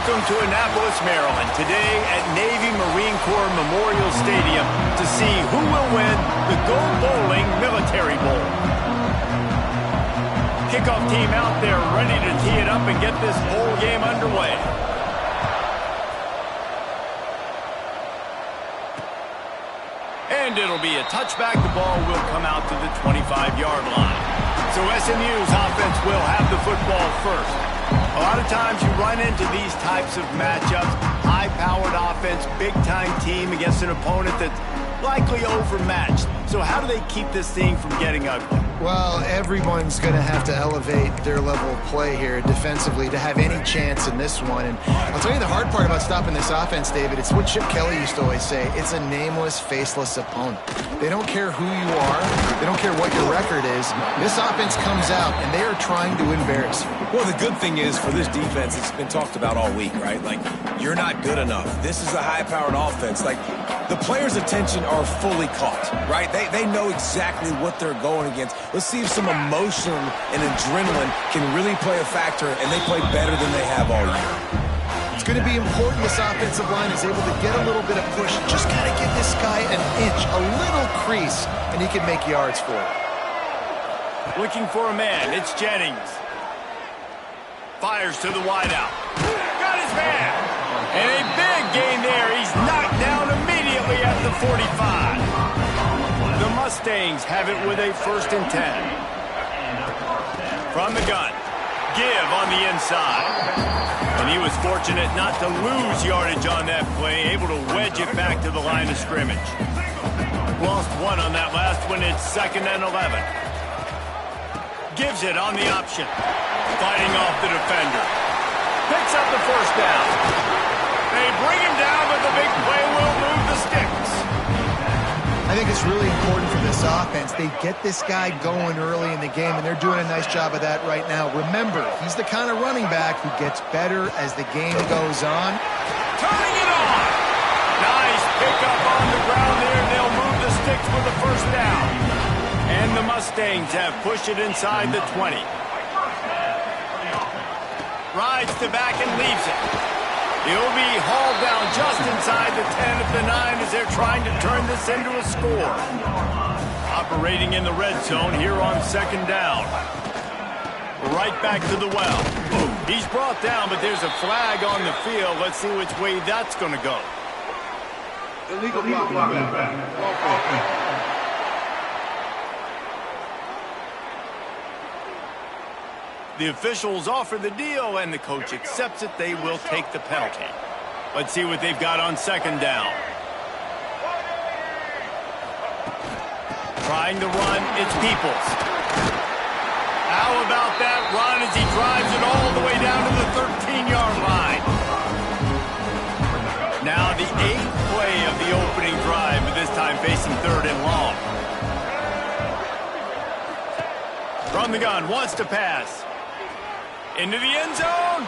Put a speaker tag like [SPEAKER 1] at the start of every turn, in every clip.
[SPEAKER 1] Welcome to Annapolis, Maryland, today at Navy Marine Corps Memorial Stadium to see who will win the Go Bowling Military Bowl. Kickoff team out there ready to tee it up and get this bowl game underway. And it'll be a touchback. The ball will come out to the 25-yard line. So SMU's offense will have the football first. A lot of times you run into these types of matchups, high-powered offense, big-time team against an opponent that's likely overmatched. So how do they keep this thing from getting ugly?
[SPEAKER 2] Well, everyone's going to have to elevate their level of play here defensively to have any chance in this one. And I'll tell you the hard part about stopping this offense, David, it's what Chip Kelly used to always say. It's a nameless, faceless opponent. They don't care who you are. They don't care what your record is. This offense comes out, and they are trying to embarrass you.
[SPEAKER 3] Well, the good thing is for this defense, it's been talked about all week, right? Like, you're not good enough. This is a high-powered offense. Like, the players' attention are fully caught, right? They know exactly what they're going against. Let's see if some emotion and adrenaline can really play a factor, and they play better than they have all year.
[SPEAKER 2] It's going to be important this offensive line is able to get a little bit of push. Just got to give this guy an inch, a little crease, and he can make yards for it.
[SPEAKER 1] Looking for a man. It's Jennings. Fires to the wideout. Got his man. And a big gain there. He's knocked down immediately at the 45. The Mustangs have it with a 1st and 10. From the gun. Give on the inside. And he was fortunate not to lose yardage on that play, able to wedge it back to the line of scrimmage. Lost one on that last one. It's 2nd and 11. Gives it on the option. Fighting off the defender. Picks up the 1st down. They bring him down, but the big play will move the sticks.
[SPEAKER 2] I think it's really important for this offense. They get this guy going early in the game, and they're doing a nice job of that right now. Remember, he's the kind of running back who gets better as the game goes on.
[SPEAKER 1] Turning it on. Nice pickup on the ground there. They'll move the sticks with the 1st down. And the Mustangs have pushed it inside the 20. Rides to back and leaves it. He'll be hauled down just inside the 10 at the 9 as they're trying to turn this into a score. Operating in the red zone here on 2nd down. Right back to the well. He's brought down, but there's a flag on the field. Let's see which way that's going to go.
[SPEAKER 4] Illegal block.
[SPEAKER 1] The officials offer the deal, and the coach accepts it. They will take the penalty. Let's see what they've got on 2nd down. Trying to run, it's Peoples. How about that run as he drives it all the way down to the 13-yard line? Now the 8th play of the opening drive, but this time facing 3rd and long. From the gun, wants to pass. Into the end zone.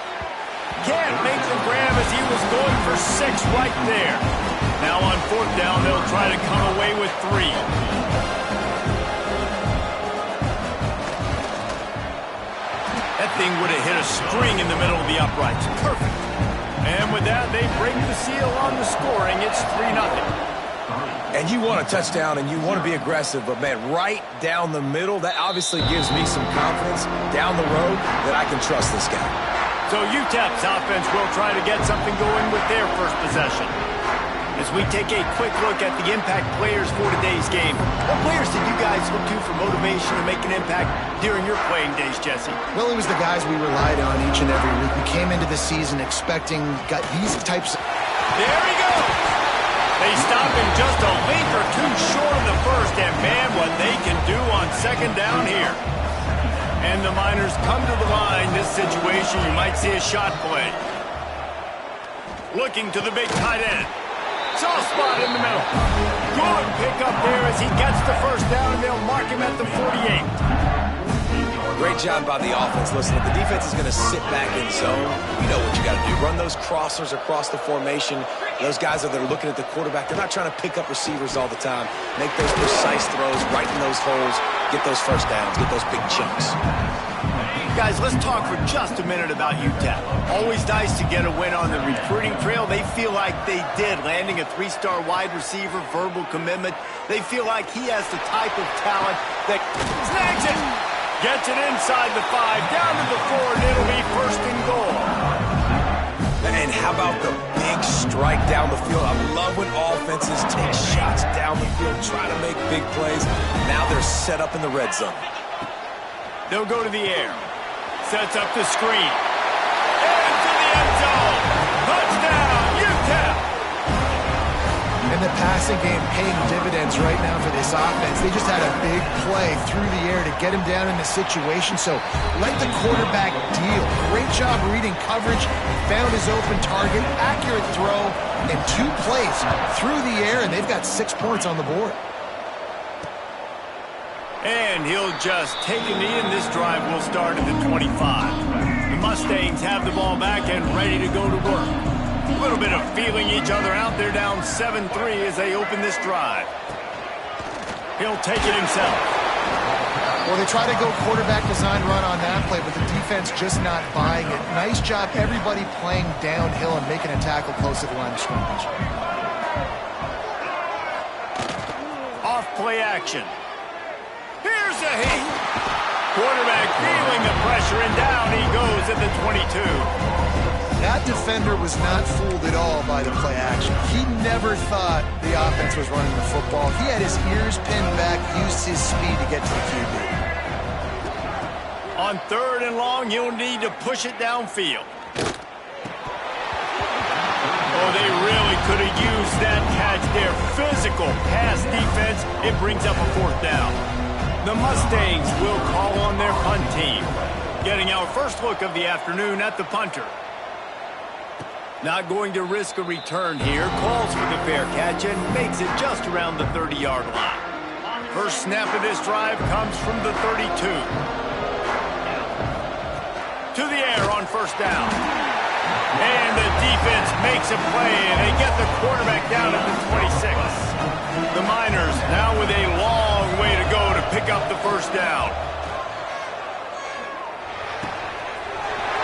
[SPEAKER 1] Can't make the grab as he was going for 6 right there. Now on 4th down, they'll try to come away with 3. That thing would have hit a string in the middle of the uprights. Perfect. And with that, they bring the seal on the scoring. It's 3-0.
[SPEAKER 3] And you want a touchdown, and you want to be aggressive, but, man, right down the middle, that obviously gives me some confidence down the road that I can trust this guy.
[SPEAKER 1] So UTEP's offense will try to get something going with their first possession. As we take a quick look at the impact players for today's game, what players did you guys look to for motivation to make an impact during your playing days, Jesse?
[SPEAKER 2] Well, it was the guys we relied on each and every week. We came into the season expecting these types of...
[SPEAKER 1] There he goes! They stop him just a length or 2 short of the 1st, and man, what they can do on 2nd down here. And the Miners come to the line. This situation, you might see a shot play. Looking to the big tight end. Soft spot in the middle. Good pickup there as he gets the 1st down, and they'll mark him at the 48.
[SPEAKER 3] Great job by the offense. Listen, if the defense is going to sit back in zone, you know what you got to do. Run those crossers across the formation. Those guys that are looking at the quarterback, they're not trying to pick up receivers all the time. Make those precise throws right in those holes. Get those 1st downs. Get those big chunks.
[SPEAKER 1] Guys, let's talk for just a minute about UTEP. Always nice to get a win on the recruiting trail. They feel like they did, landing a 3-star wide receiver, verbal commitment. They feel like he has the type of talent that snags it. Gets it inside the 5, down to the 4, and it'll be first and goal.
[SPEAKER 3] And how about the big strike down the field? I love when offenses take shots down the field, try to make big plays. Now they're set up in the red zone.
[SPEAKER 1] They'll go to the air. Sets up the screen. Into the end zone. Touchdown, UTEP.
[SPEAKER 2] And the passing game paying dividends right now for this offense. They just had a big play through the air to get him down in the situation. So let the quarterback deal. Great job reading coverage. Found his open target. Accurate throw. And 2 plays through the air, and they've got 6 points on the board.
[SPEAKER 1] And he'll just take a knee, and this drive will start at the 25. The Mustangs have the ball back and ready to go to work. A little bit of feeling each other out. They're down 7-3 as they open this drive. He'll take it himself.
[SPEAKER 2] Well, they try to go quarterback design run on that play, but the defense just not buying it. Nice job, everybody playing downhill and making a tackle close to the line of scrimmage.
[SPEAKER 1] Off play action. Here's a hit. Quarterback feeling the pressure, and down he goes at the 22.
[SPEAKER 2] That defender was not fooled at all by the play action. He never thought the offense was running the football. He had his ears pinned back, used his speed to get to the QB.
[SPEAKER 1] On 3rd and long, you'll need to push it downfield. Oh, they really could have used that catch there. Physical pass defense. It brings up a 4th down. The Mustangs will call on their punt team. Getting our first look of the afternoon at the punter. Not going to risk a return here. Calls for the fair catch and makes it just around the 30-yard line. First snap of this drive comes from the 32. To the air on 1st down. And the defense makes a play, and they get the quarterback down at the 26. The Miners now with a long way to go to pick up the 1st down.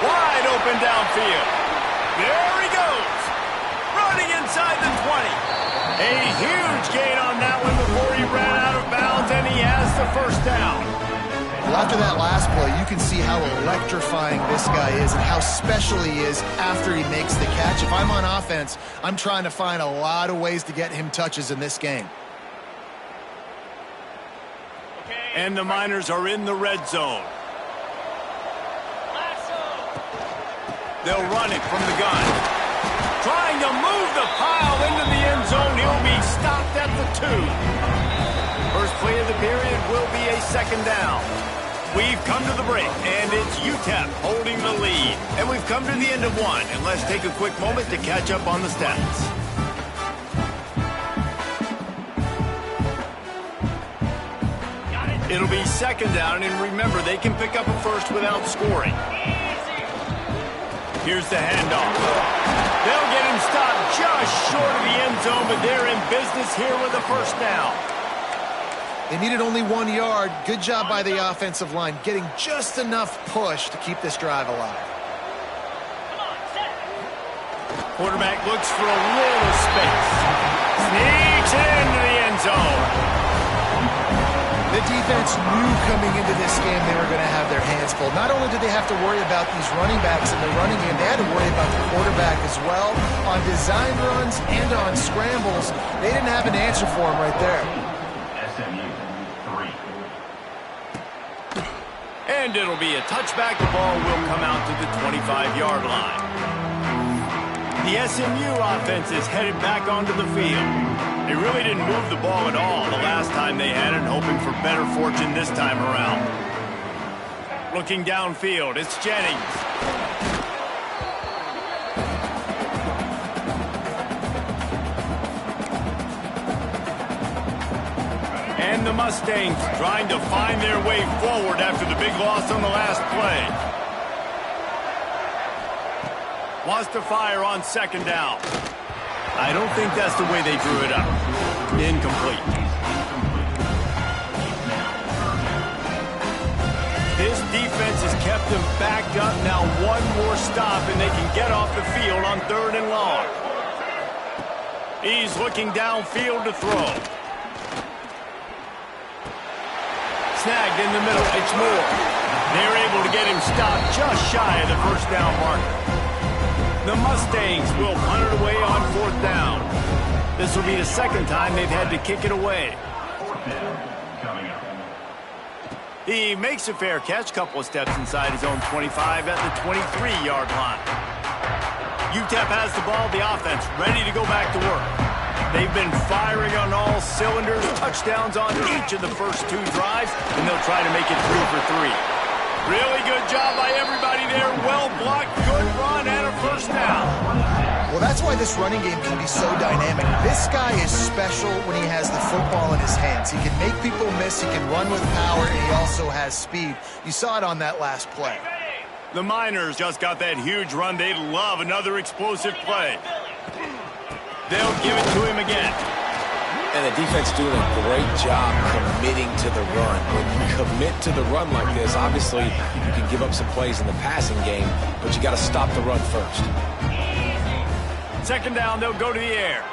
[SPEAKER 1] Wide open downfield. There he goes. Running inside the 20. A huge gain on that one before he ran out of bounds, and he has the 1st down.
[SPEAKER 2] Well, after that last play, you can see how electrifying this guy is and how special he is after he makes the catch. If I'm on offense, I'm trying to find a lot of ways to get him touches in this game.
[SPEAKER 1] And the Miners are in the red zone. They'll run it from the gun. Trying to move the pile into the end zone. He'll be stopped at the 2. First play of the period will be a 2nd down. We've come to the break, and it's UTEP holding the lead. And we've come to the end of 1, and let's take a quick moment to catch up on the stats. It'll be 2nd down, and remember, they can pick up a 1st without scoring. Here's the handoff. They'll get him stopped just short of the end zone, but they're in business here with a 1st down.
[SPEAKER 2] They needed only 1 yard. Good job by the offensive line, getting just enough push to keep this drive alive.
[SPEAKER 1] Quarterback looks for a little space. Sneaks into the end zone.
[SPEAKER 2] The defense knew coming into this game they were going to have their hands full. Not only did they have to worry about these running backs in the running game, they had to worry about the quarterback as well. On design runs and on scrambles, they didn't have an answer for him right there.
[SPEAKER 1] And it'll be a touchback. The ball will come out to the 25-yard line. The SMU offense is headed back onto the field. They really didn't move the ball at all the last time they had it, hoping for better fortune this time around. Looking downfield, it's Jennings. And the Mustangs trying to find their way forward after the big loss on the last play. Wants to fire on 2nd down. I don't think that's the way they drew it up. Incomplete. This defense has kept them backed up. Now one more stop, and they can get off the field on 3rd and long. He's looking downfield to throw. Snagged in the middle. It's Moore. They're able to get him stopped just shy of the first down marker. The Mustangs will punt it away on 4th down. This will be the second time they've had to kick it away. He makes a fair catch, couple of steps inside his own 25 at the 23-yard line. UTEP has the ball, the offense ready to go back to work. They've been firing on all cylinders, touchdowns on each of the first 2 drives, and they'll try to make it 3 for 3. Really good job by everybody there. Well blocked, good run, and a first down.
[SPEAKER 2] Well, that's why this running game can be so dynamic. This guy is special when he has the football in his hands. He can make people miss, he can run with power, and he also has speed. You saw it on that last play.
[SPEAKER 1] The Miners just got that huge run. They'd love another explosive play. They'll give it to him again.
[SPEAKER 3] And the defense doing a great job committing to the run. When you commit to the run like this, obviously you can give up some plays in the passing game, but you got to stop the run first.
[SPEAKER 1] 2nd down, they'll go to the air.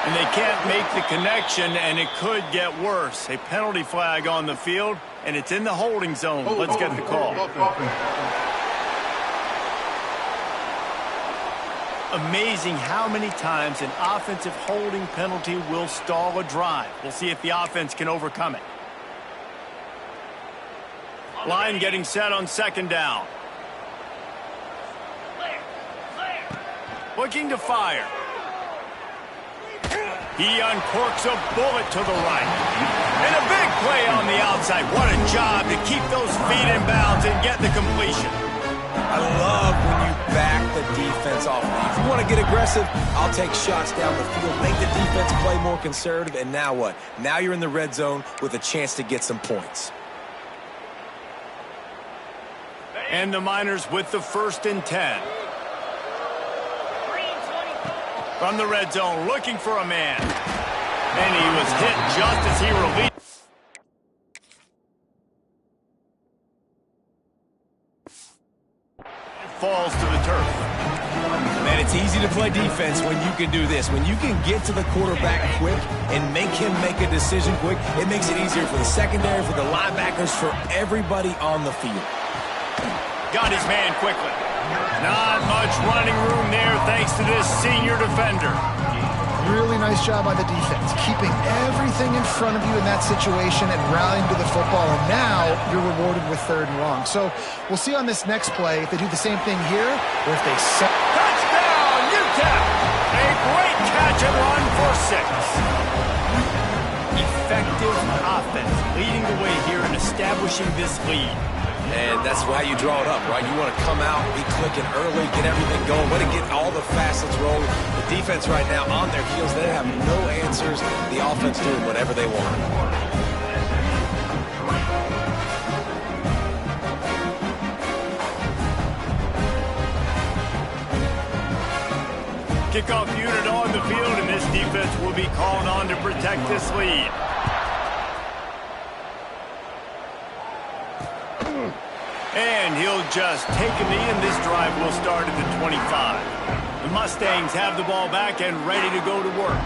[SPEAKER 1] And they can't make the connection, and it could get worse. A penalty flag on the field, and it's in the holding zone. Let's get the call. Amazing how many times an offensive holding penalty will stall a drive. We'll see if the offense can overcome it. Line getting set on 2nd down. Looking to fire. He uncorks a bullet to the right. And a big play on the outside. What a job to keep those feet in bounds and get the completion.
[SPEAKER 3] I love when you back the defense off. If you want to get aggressive, I'll take shots down the field, make the defense play more conservative, and now what? Now you're in the red zone with a chance to get some points.
[SPEAKER 1] And the Miners with the 1st and 10. From the red zone, looking for a man. And he was hit just as he released. Falls to the turf.
[SPEAKER 3] Man, it's easy to play defense when you can do this. When you can get to the quarterback quick and make him make a decision quick, it makes it easier for the secondary, for the linebackers, for everybody on the field.
[SPEAKER 1] Got his man quickly. Not much running room there thanks to this senior defender.
[SPEAKER 2] Really nice job by the defense, keeping everything in front of you in that situation and rallying to the football, and now you're rewarded with 3rd and long. So we'll see on this next play if they do the same thing here or if they set.
[SPEAKER 1] Touchdown, UTEP! A great catch and run for 6. Effective offense leading the way here and establishing this lead.
[SPEAKER 3] And that's why you draw it up, right? You want to come out, be clicking early, get everything going, let it get all the facets rolling. The defense right now on their heels, they have no answers. The offense doing whatever they want.
[SPEAKER 1] Kickoff unit on the field, and this defense will be called on to protect this lead. And he'll just take a knee, and this drive will start at the 25. The Mustangs have the ball back and ready to go to work.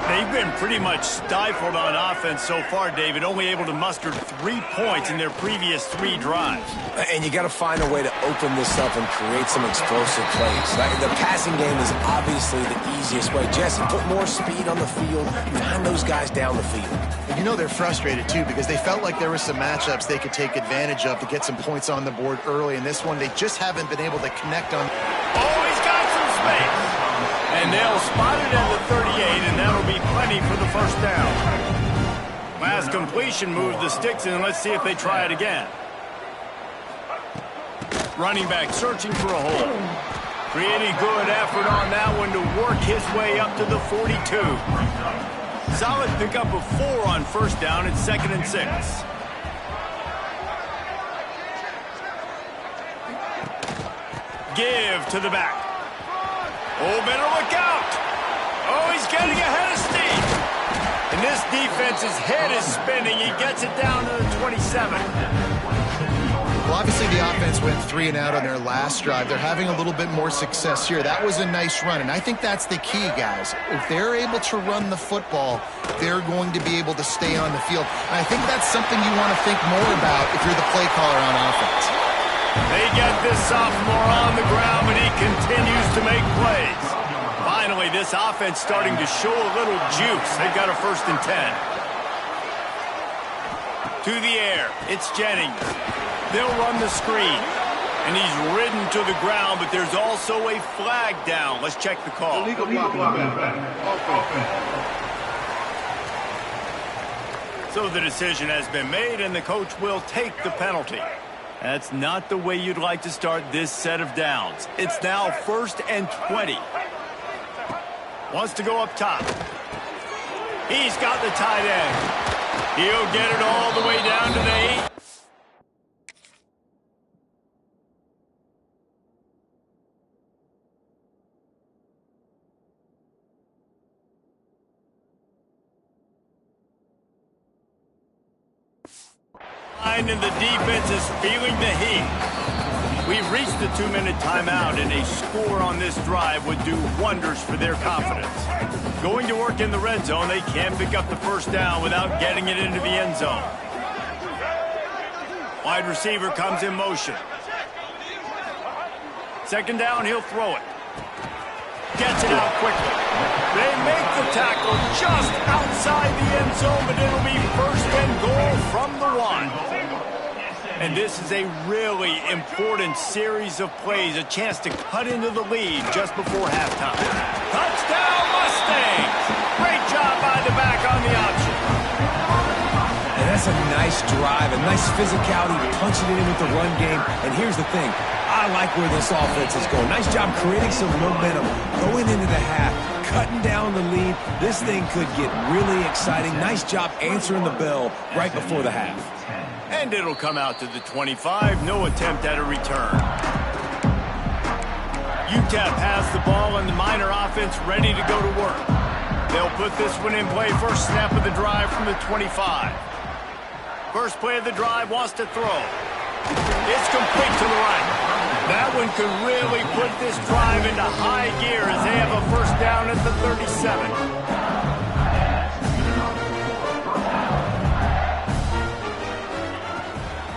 [SPEAKER 1] They've been pretty much stifled on offense so far, David, only able to muster 3 points in their previous 3 drives.
[SPEAKER 3] And you got to find a way to open this up and create some explosive plays. Like, the passing game is obviously the easiest way. Jesse, put more speed on the field, find those guys down the field.
[SPEAKER 2] And you know they're frustrated, too, because they felt like there were some matchups they could take advantage of to get some points on the board early. In this one, they just haven't been able to connect on.
[SPEAKER 1] Oh, he's got some space. And they'll spot it at the 38, and that'll be plenty for the first down. Last completion moved the sticks, and let's see if they try it again. Running back searching for a hole. Pretty good effort on that one to work his way up to the 42. Solid pickup of 4 on first down. It's 2nd and 6. Give to the back. Oh, better look out. Oh, he's getting ahead of steam. And this defense's head is spinning. He gets it down to the 27.
[SPEAKER 2] Well, obviously the offense went 3 and out on their last drive. They're having a little bit more success here. That was a nice run, and I think that's the key, guys. If they're able to run the football, they're going to be able to stay on the field. And I think that's something you want to think more about if you're the play caller on offense.
[SPEAKER 1] They get this sophomore on the ground, but he continues to make plays. Finally, this offense starting to show a little juice. They've got a 1st and 10. To the air, it's Jennings. They'll run the screen. And he's ridden to the ground, but there's also a flag down. Let's check the call.
[SPEAKER 4] Illegal block.
[SPEAKER 1] So the decision has been made, and the coach will take the penalty. That's not the way you'd like to start this set of downs. It's now 1st and 20. Wants to go up top. He's got the tight end. He'll get it all the way down to the 8. And the defense is feeling the heat. We've reached the 2-minute timeout, and a score on this drive would do wonders for their confidence. Going to work in the red zone, they can pick up the 1st down without getting it into the end zone. Wide receiver comes in motion. 2nd down, he'll throw it. Gets it out quickly. They make the tackle just outside the end zone, but it'll be 1st and goal from the 1. And this is a really important series of plays, a chance to cut into the lead just before halftime. Touchdown, Mustangs! Great job by the back on the option.
[SPEAKER 3] And that's a nice drive, a nice physicality, punching it in with the run game. And here's the thing. I like where this offense is going. Nice job creating some momentum, going into the half, cutting down the lead. This thing could get really exciting. Nice job answering the bell right before the half.
[SPEAKER 1] And it'll come out to the 25. No attempt at a return. UTEP has the ball and the Miner offense ready to go to work. They'll put this one in play. 1st snap of the drive from the 25. 1st play of the drive, wants to throw. It's complete to the right. That one could really put this drive into high gear as they have a 1st down at the 37.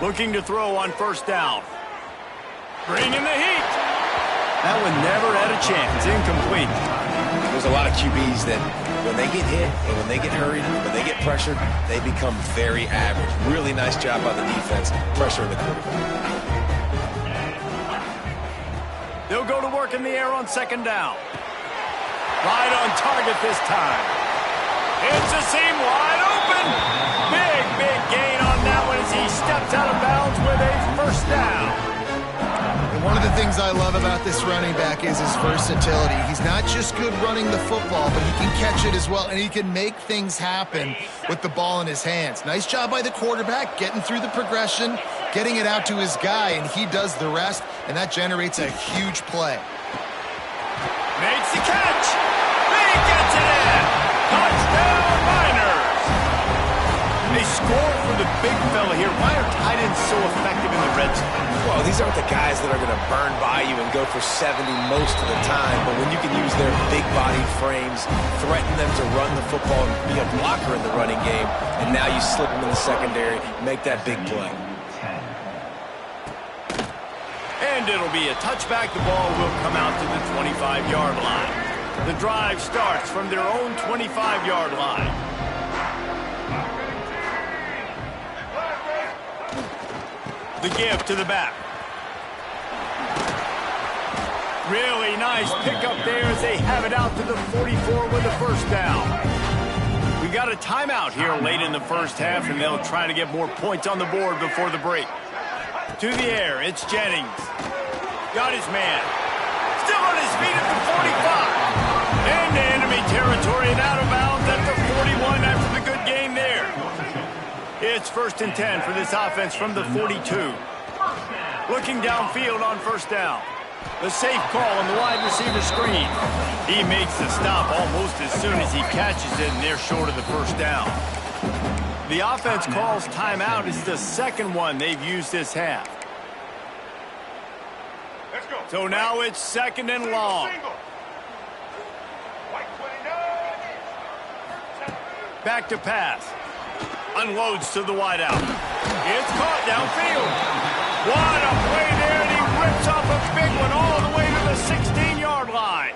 [SPEAKER 1] Looking to throw on 1st down. Bringing the heat. That one never had a chance. Incomplete.
[SPEAKER 3] There's a lot of QBs that when they get hit and when they get hurried, when they get pressured, they become very average. Really nice job by the defense, pressuring the quarterback.
[SPEAKER 1] They'll go to work in the air on 2nd down. Right on target this time. It's a seam wide open. Big gain on that one as he steps out of bounds with a 1st down.
[SPEAKER 2] And one of the things I love about this running back is his versatility. He's not just good running the football, but he can catch it as well, and he can make things happen with the ball in his hands. Nice job by the quarterback, getting through the progression, getting it out to his guy, and he does the rest, and that generates a huge play.
[SPEAKER 1] Makes the catch. He gets it in. Touchdown, Miners. They score for the big fella here. Why are tight ends so effective in the red zone?
[SPEAKER 3] Well, these aren't the guys that are going to burn by you and go for 70 most of the time, but when you can use their big-bodied frames, threaten them to run the football and be a blocker in the running game, and now you slip them in the secondary, make that big play.
[SPEAKER 1] And it'll be a touchback. The ball will come out to the 25-yard line. The drive starts from their own 25-yard line. The give to the back. Really nice pickup there as they have it out to the 44 with a 1st down. We got a timeout here late in the 1st half, and they'll try to get more points on the board before the break. To the air, it's Jennings. Got his man. Still on his feet at the 45. Into enemy territory and out of bounds at the 41 after the good game there. It's 1st and 10 for this offense from the 42. Looking downfield on 1st down. The safe call on the wide receiver screen. He makes the stop almost as soon as he catches it, and they're short of the 1st down. The offense calls timeout. It's the 2nd one they've used this half. So now it's 2nd and long. Back to pass. Unloads to the wideout. It's caught downfield. What a play there, and he rips off a big one all the way to the 16-yard line.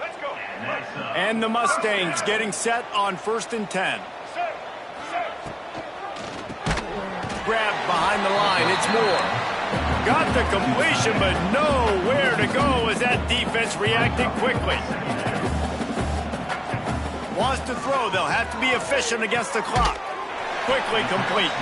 [SPEAKER 1] And the Mustangs getting set on 1st and 10. Grabbed behind the line. It's Moore. Got the completion, but nowhere to go as that defense reacted quickly. Wants to throw. They'll have to be efficient against the clock. Quickly complete.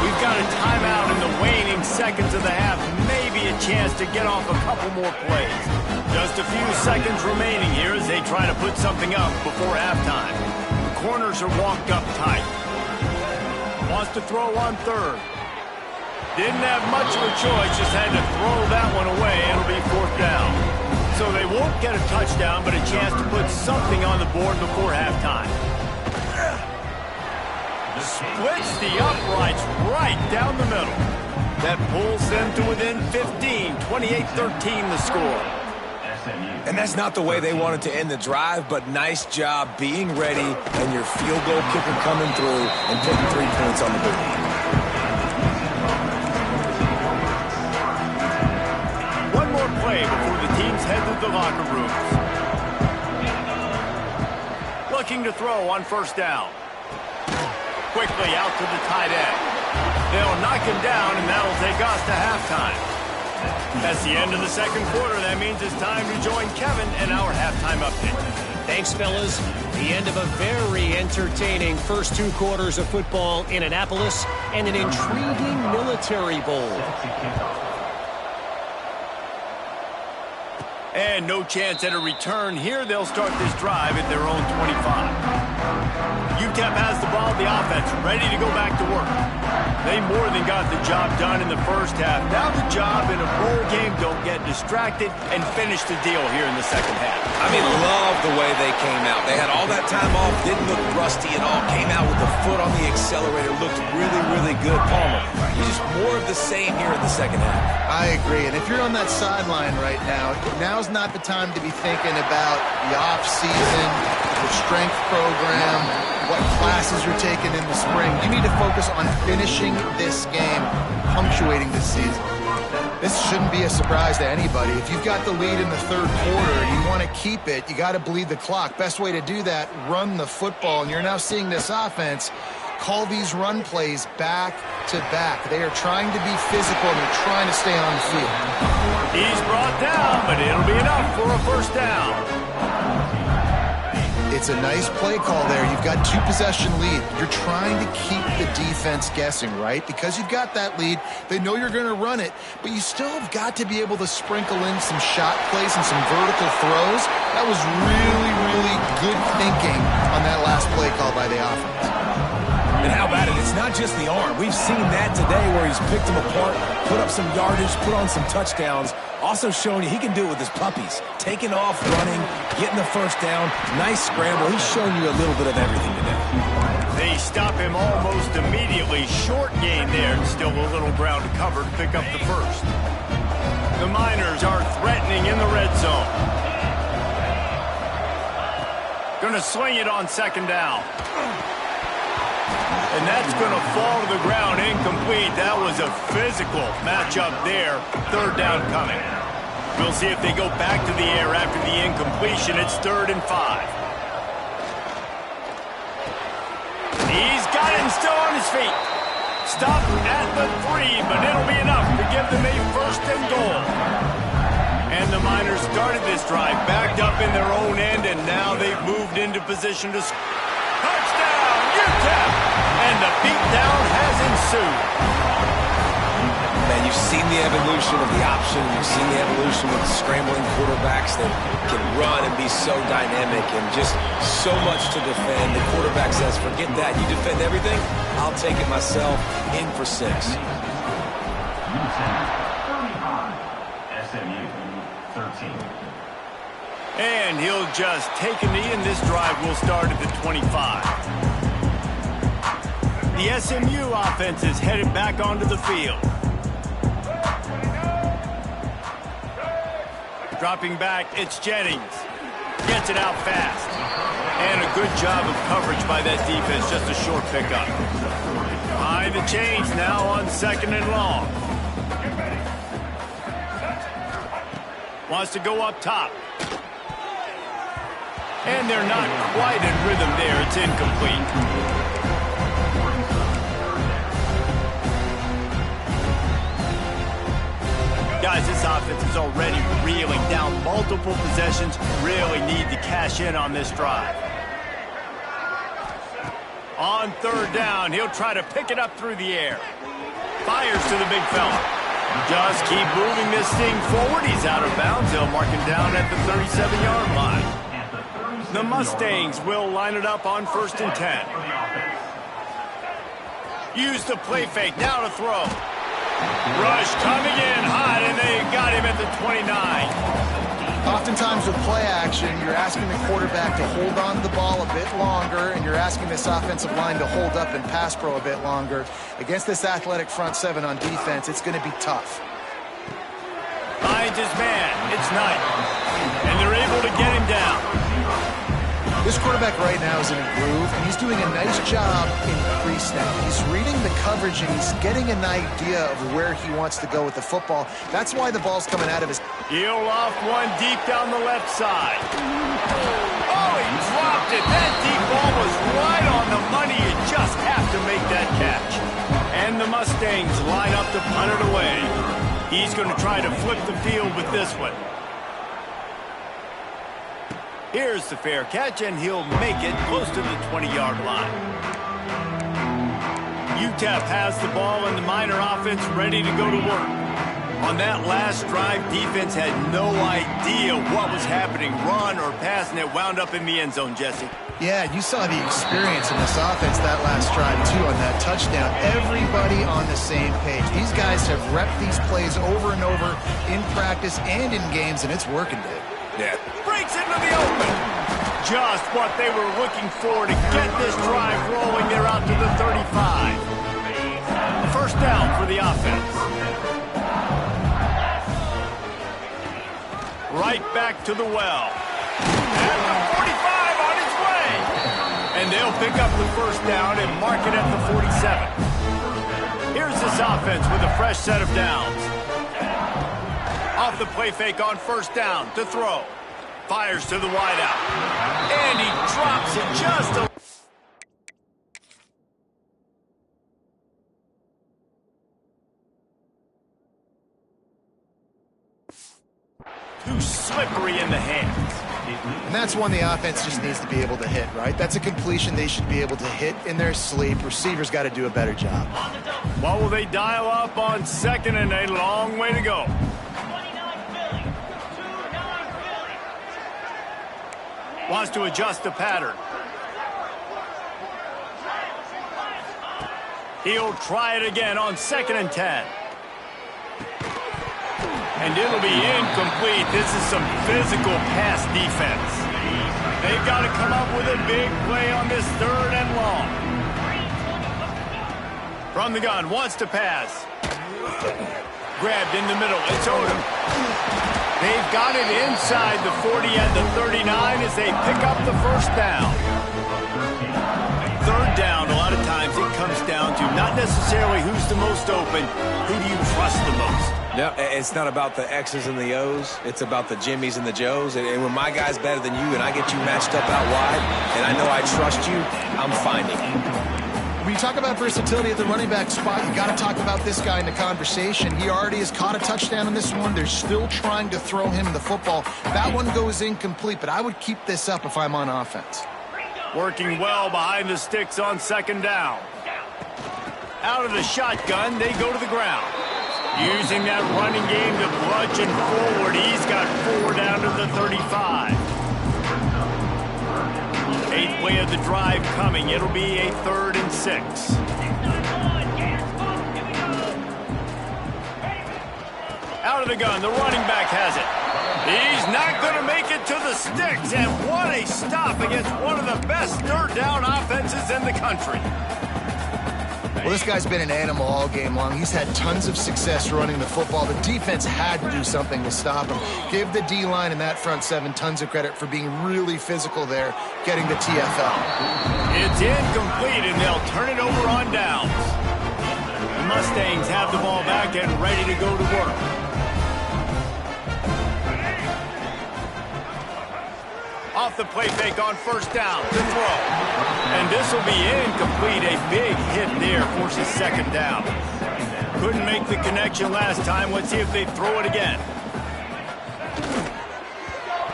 [SPEAKER 1] We've got a timeout in the waning seconds of the half. Maybe a chance to get off a couple more plays. Just a few seconds remaining here as they try to put something up before halftime. The corners are walked up tight. Wants to throw on 3rd. Didn't have much of a choice, just had to throw that one away. It'll be 4th down. So they won't get a touchdown, but a chance to put something on the board before halftime. Splits the uprights right down the middle. That pulls them to within 15, 28-13 the score.
[SPEAKER 3] And that's not the way they wanted to end the drive, but nice job being ready and your field goal kicker coming through and putting 3 points on the board.
[SPEAKER 1] One more play before the teams head to the locker rooms. Looking to throw on 1st down. Quickly out to the tight end. They'll knock him down, and that'll take us to halftime. That's the end of the 2nd quarter. That means it's time to join Kevin and our halftime update.
[SPEAKER 5] Thanks, fellas. The end of a very entertaining first 2 quarters of football in Annapolis and an intriguing Military Bowl.
[SPEAKER 1] And no chance at a return here. They'll start this drive at their own 25. UTEP has the ball, the offense ready to go back to work. They more than got the job done in the first half. Now the job in a bowl game, don't get distracted and finish the deal here in the second half.
[SPEAKER 3] I mean, love the way they came out. They had all that time off, didn't look rusty at all, came out with the foot on the accelerator, looked really, really good. Palmer, just more of the same here in the second half.
[SPEAKER 2] I agree, and if you're on that sideline right now, now's not the time to be thinking about the off-season, the strength program, what classes you're taking in the spring. You need to focus on finishing this game, punctuating this season. This shouldn't be a surprise to anybody. If you've got the lead in the 3rd quarter and you want to keep it, you got to bleed the clock. Best way to do that, run the football. And you're now seeing this offense call these run plays back to back. They are trying to be physical and they're trying to stay on the field.
[SPEAKER 1] He's brought down, but it'll be enough for a 1st down.
[SPEAKER 2] It's a nice play call there. You've got 2-possession lead. You're trying to keep the defense guessing, right? Because you've got that lead, they know you're going to run it, but you still have got to be able to sprinkle in some shot plays and some vertical throws. That was really, really good thinking on that last play call by the offense.
[SPEAKER 3] And how about it? It's not just the arm. We've seen that today where he's picked them apart, put up some yardage, put on some touchdowns. Also showing you he can do it with his puppies. Taking off, running, getting the 1st down. Nice scramble. He's shown you a little bit of everything today.
[SPEAKER 1] They stop him almost immediately. Short gain there, and still a little ground to cover to pick up the 1st. The Miners are threatening in the red zone. Going to swing it on 2nd down. And that's going to fall to the ground, incomplete. That was a physical matchup there. 3rd down coming. We'll see if they go back to the air after the incompletion. It's 3rd and 5. He's got him still on his feet. Stopped at the 3, but it'll be enough to give them a 1st and goal. And the Miners started this drive, backed up in their own end, and now they've moved into position to score. Touchdown, UTEP! And the beatdown has ensued.
[SPEAKER 3] Man, you've seen the evolution of the option. You've seen the evolution of scrambling quarterbacks that can run and be so dynamic and just so much to defend. The quarterback says, forget that. You defend everything, I'll take it myself. In for 6.
[SPEAKER 6] SMU 13.
[SPEAKER 1] And he'll just take a knee, and this drive will start at the 25. The SMU offense is headed back onto the field. Dropping back, it's Jennings. Gets it out fast. And a good job of coverage by that defense, just a short pickup. Behind the chains now on 2nd and long. Wants to go up top. And they're not quite in rhythm there. It's incomplete. Guys, this offense is already reeling down multiple possessions. Really need to cash in on this drive. On 3rd down, he'll try to pick it up through the air. Fires to the big fella. Just keep moving this thing forward. He's out of bounds. They'll mark him down at the 37-yard line. The Mustangs will line it up on 1st and 10. Use the play fake. Now to throw. Rush coming in hot, and they got him at the 29.
[SPEAKER 2] Oftentimes with play action, you're asking the quarterback to hold on to the ball a bit longer, and you're asking this offensive line to hold up and pass pro a bit longer. Against this athletic front 7 on defense, it's going to be tough.
[SPEAKER 1] Finds his man. It's Knight. And they're able to get him down.
[SPEAKER 2] This quarterback right now is in a groove, and he's doing a nice job in pre-snap. He's reading the coverage, and he's getting an idea of where he wants to go with the football. That's why the ball's coming out of his...
[SPEAKER 1] He'll off one deep down the left side. Oh, he dropped it. That deep ball was right on the money. You just have to make that catch. And the Mustangs line up to punt it away. He's going to try to flip the field with this one. Here's the fair catch, and he'll make it close to the 20-yard line. UTEP has the ball, and the Miner offense ready to go to work. On that last drive, defense had no idea what was happening, run or pass, and it wound up in the end zone, Jesse.
[SPEAKER 2] Yeah, you saw the experience in this offense that last drive, too, on that touchdown. Everybody on the same page. These guys have repped these plays over and over in practice and in games, and it's working, dude.
[SPEAKER 3] Yeah.
[SPEAKER 1] Breaks into the open. Just what they were looking for to get this drive rolling. They're out to the 35. 1st down for the offense. Right back to the well. At the 45 on its way. And they'll pick up the 1st down and mark it at the 47. Here's this offense with a fresh set of downs. Off the play fake on 1st down to throw. Fires to the wideout. And he drops it just a... Too slippery in the hands.
[SPEAKER 2] And that's one the offense just needs to be able to hit, right? That's a completion they should be able to hit in their sleep. Receivers got to do a better job.
[SPEAKER 1] What will they dial up on 2nd and a long way to go? Wants to adjust the pattern. He'll try it again on 2nd and 10. And it'll be incomplete. This is some physical pass defense. They've got to come up with a big play on this 3rd and long. From the gun, wants to pass. Grabbed in the middle. It's Odom. They've got it inside the 40 and the 39 as they pick up the 1st down. 3rd down, a lot of times it comes down to not necessarily who's the most open, who do you trust the most?
[SPEAKER 3] No, it's not about the X's and the O's. It's about the Jimmys and the Joes. And when my guy's better than you and I get you matched up out wide and I know I trust you, I'm finding you.
[SPEAKER 2] When you talk about versatility at the running back spot, you got to talk about this guy in the conversation. He already has caught a touchdown in this one. They're still trying to throw him the football. That one goes incomplete, but I would keep this up if I'm on offense.
[SPEAKER 1] Working well behind the sticks on 2nd down. Out of the shotgun, they go to the ground. Using that running game to bludgeon forward. He's got 4 down to the 35. 8th play of the drive coming. It'll be a 3rd and 6. Out of the gun, the running back has it. He's not going to make it to the sticks, and what a stop against one of the best 3rd down offenses in the country.
[SPEAKER 2] Well, this guy's been an animal all game long. He's had tons of success running the football. The defense had to do something to stop him. Give the D-line and that front seven tons of credit for being really physical there, getting the TFL.
[SPEAKER 1] It's incomplete, and they'll turn it over on downs. The Mustangs have the ball back and ready to go to work. Off the play fake on first down, the throw. And this will be incomplete. A big hit there forces second down. Couldn't make the connection last time. Let's see if they throw it again.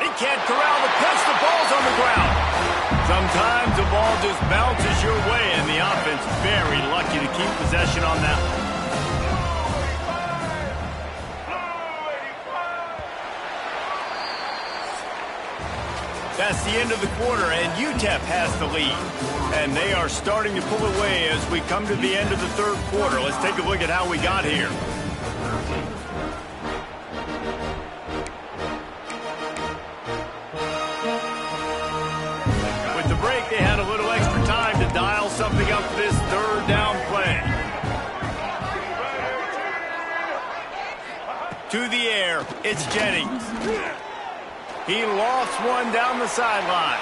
[SPEAKER 1] He can't corral the pitch. The ball's on the ground. Sometimes the ball just bounces your way, and the offense very lucky to keep possession on that one. That's the end of the quarter, and UTEP has the lead. And they are starting to pull away as we come to the end of the third quarter. Let's take a look at how we got here. With the break, they had a little extra time to dial something up for this third down play. To the air, it's Jennings. He lost one down the sideline.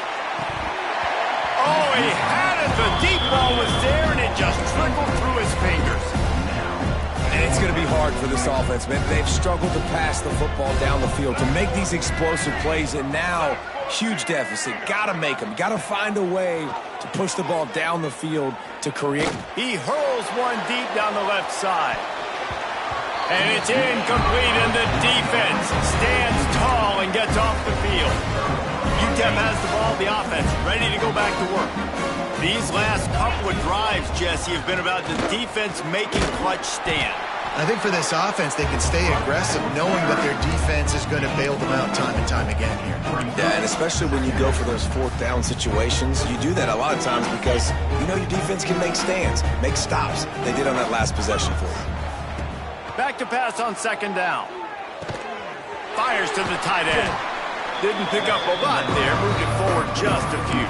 [SPEAKER 1] Oh, he had it. The deep ball was there, and it just trickled through his fingers.
[SPEAKER 3] And it's going to be hard for this offense, man. They've struggled to pass the football down the field, to make these explosive plays, and now, huge deficit. Got to make them. Got to find a way to push the ball down the field to create.
[SPEAKER 1] He hurls one deep down the left side. And it's incomplete, and the defense stands tall and gets off the field. UTEP has the ball, the offense ready to go back to work. These last couple of drives, Jesse, have been about the defense making clutch stand.
[SPEAKER 2] I think for this offense, they can stay aggressive knowing that their defense is going to bail them out time and time again here.
[SPEAKER 3] Yeah, and especially when you go for those fourth down situations, you do that a lot of times because you know your defense can make stands, make stops. They did on that last possession for you.
[SPEAKER 1] Back to pass on second down. Fires to the tight end. Didn't pick up a lot there. Moved it forward just a few.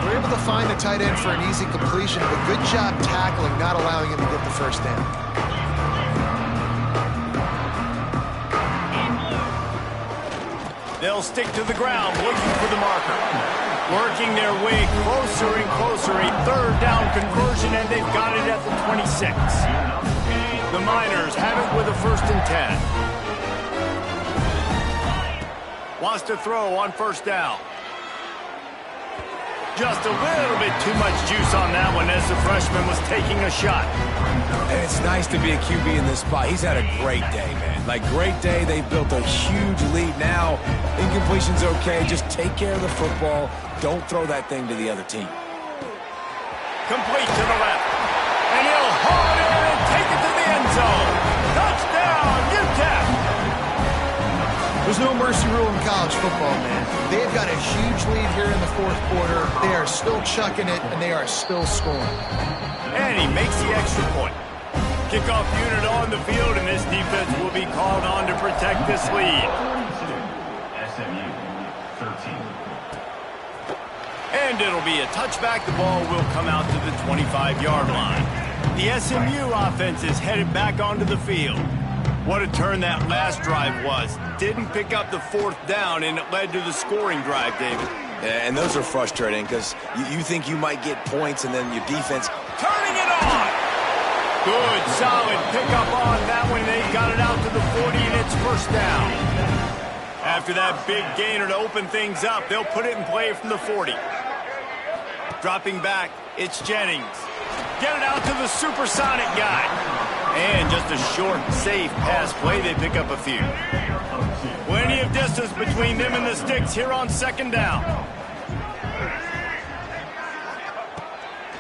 [SPEAKER 2] We're able to find the tight end for an easy completion, but good job tackling, not allowing him to get the first down.
[SPEAKER 1] They'll stick to the ground, looking for the marker. Working their way closer and closer. A third down conversion, and they've got it at the 26. The Miners have it with a 1st and 10. Wants to throw on first down. Just a little bit too much juice on that one as the freshman was taking a shot.
[SPEAKER 3] And it's nice to be a QB in this spot. He's had a great day, man. Like, great day. They've built a huge lead now. Incompletion's okay. Just take care of the football. Don't throw that thing to the other team.
[SPEAKER 1] Complete to the left. And he'll haul it in and take it to the end zone. Touchdown, UTEP!
[SPEAKER 2] There's no mercy rule in college football, man. They've got a huge lead here in the fourth quarter. They are still chucking it, and they are still scoring.
[SPEAKER 1] And he makes the extra point. Kickoff unit on the field, and this defense will be called on to protect this lead.
[SPEAKER 6] SMU 13.
[SPEAKER 1] And it'll be a touchback. The ball will come out to the 25-yard line. The SMU offense is headed back onto the field. What a turn that last drive was. Didn't pick up the 4th down, and it led to the scoring drive, David.
[SPEAKER 3] Yeah, and those are frustrating because you think you might get points, and then your defense
[SPEAKER 1] turning it on. Good, solid pickup on that one. They got it out to the 40, and it's 1st down. After that big gainer to open things up, they'll put it in play from the 40. Dropping back, it's Jennings. Get it out to the supersonic guy. And just a short, safe pass play. They pick up a few. Plenty of distance between them and the sticks here on 2nd down.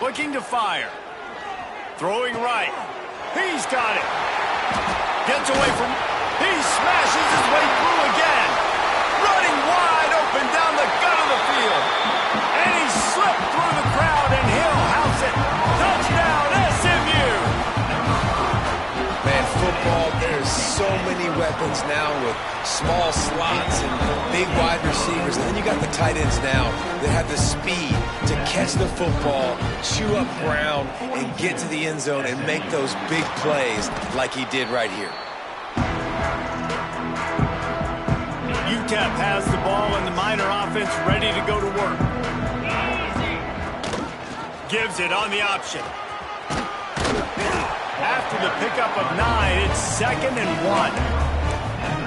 [SPEAKER 1] Looking to fire. Throwing right. He's got it. Gets away from... He smashes his way through again. Running wide open down the gut of the field. And he slipped through the crowd, and he'll house it. Touchdown, SMU!
[SPEAKER 3] Man, football, there's so many weapons now with small slots and big wide receivers. And then you got the tight ends now that have the speed to catch the football, chew up ground, and get to the end zone and make those big plays like he did right here.
[SPEAKER 1] UTEP has the ball and the Miner offense ready to go to work. Gives it on the option. After the pickup of 9, it's 2nd and 1.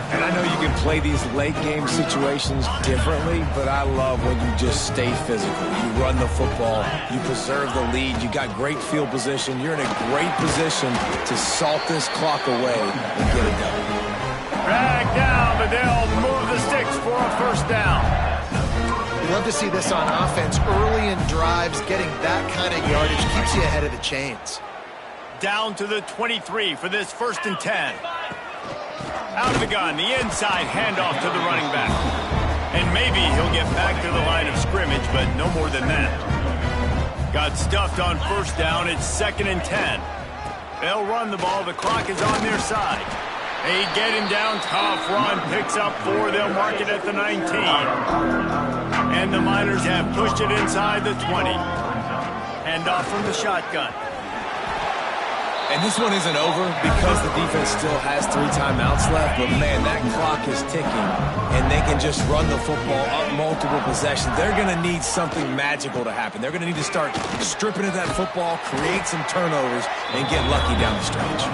[SPEAKER 3] And I know you can play these late game situations differently, but I love when you just stay physical. You run the football, you preserve the lead, you got great field position. You're in a great position to salt this clock away and get it done.
[SPEAKER 1] Drag down, but they'll move the sticks for a first down.
[SPEAKER 2] You love to see this on offense. Early in drives, getting that kind of yardage keeps you ahead of the chains.
[SPEAKER 1] Down to the 23 for this 1st and 10. Out of the gun, the inside handoff to the running back. And maybe he'll get back to the line of scrimmage, but no more than that. Got stuffed on 1st down. It's 2nd and 10. They'll run the ball. The clock is on their side. They get him down. Tough run. Picks up 4. They'll mark it at the 19. And the Miners have pushed it inside the 20. Handoff from the shotgun.
[SPEAKER 3] And this one isn't over because the defense still has 3 timeouts left. But, man, that clock is ticking, and they can just run the football up multiple possessions. They're going to need something magical to happen. They're going to need to start stripping at that football, create some turnovers, and get lucky down the stretch.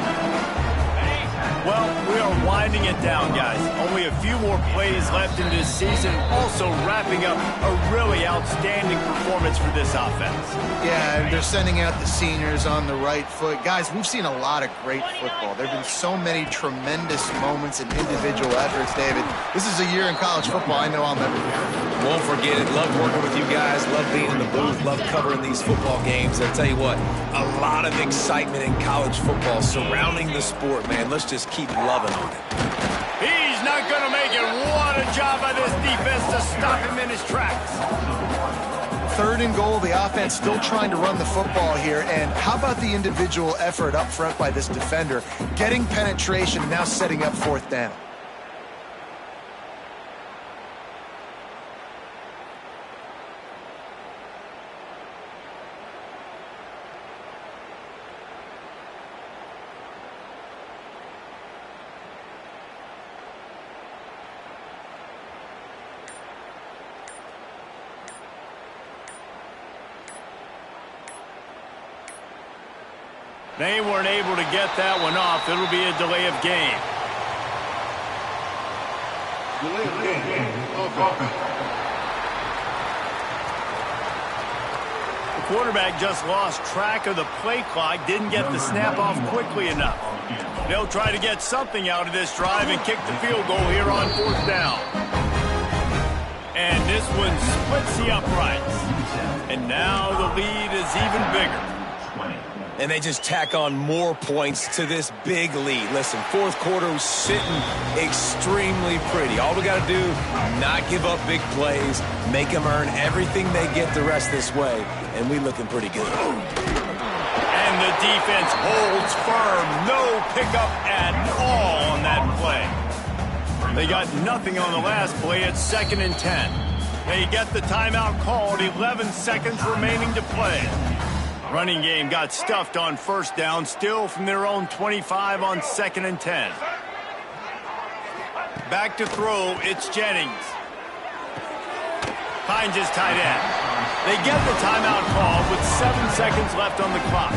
[SPEAKER 1] Well, we are winding it down, guys. Only a few more plays left in this season. Also wrapping up a really outstanding performance for this offense.
[SPEAKER 2] Yeah, and they're sending out the seniors on the right foot. Guys, we've seen a lot of great football. There have been so many tremendous moments and individual efforts, David. This is a year in college football I know I'll never forget.
[SPEAKER 3] Won't forget it. Love working with you guys. Love being in the booth. Love covering these football games. I'll tell you what, a lot of excitement in college football surrounding the sport, man. Let's just keep loving on it.
[SPEAKER 1] He's not going to make it. What a job by this defense to stop him in his tracks.
[SPEAKER 2] 3rd and goal. The offense still trying to run the football here. And how about the individual effort up front by this defender? Getting penetration and now setting up 4th down.
[SPEAKER 1] They weren't able to get that one off. It'll be a delay of game.
[SPEAKER 4] Delay of game.
[SPEAKER 1] The quarterback just lost track of the play clock, didn't get the snap off quickly enough. They'll try to get something out of this drive and kick the field goal here on 4th down. And this one splits the uprights. And now the lead is even bigger.
[SPEAKER 3] And they just tack on more points to this big lead. Listen, 4th quarter was sitting extremely pretty. All we got to do, not give up big plays, make them earn everything they get the rest this way, and we looking pretty good.
[SPEAKER 1] And the defense holds firm. No pickup at all on that play. They got nothing on the last play. It's 2nd and 10. They get the timeout called. 11 seconds remaining to play. Running game got stuffed on 1st down, still from their own 25 on 2nd and 10. Back to throw, it's Jennings. Finds his tight end. They get the timeout called with 7 seconds left on the clock.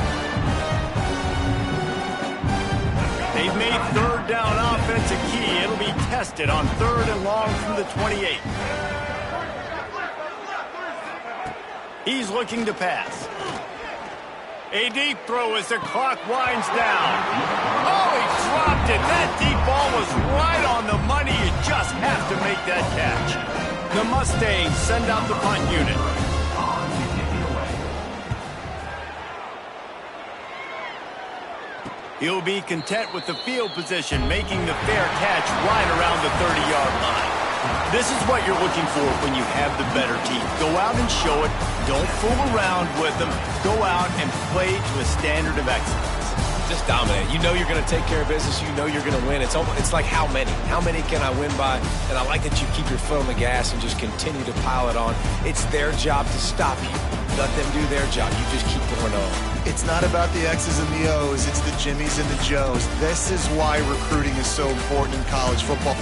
[SPEAKER 1] They've made 3rd down offense a key. It'll be tested on 3rd and long from the 28. He's looking to pass. A deep throw as the clock winds down. Oh, he dropped it. That deep ball was right on the money. You just have to make that catch. The Mustangs send out the punt unit. He'll be content with the field position, making the fair catch right around the 30-yard line. This is what you're looking for when you have the better team. Go out and show it. Don't fool around with them. Go out and play to a standard of excellence.
[SPEAKER 3] Just dominate. You know you're going to take care of business. You know you're going to win. It's like how many? How many can I win by? And I like that you keep your foot on the gas and just continue to pile it on. It's their job to stop you. Let them do their job. You just keep going on.
[SPEAKER 2] It's not about the X's and the O's. It's the Jimmies and the Joes. This is why recruiting is so important in college football.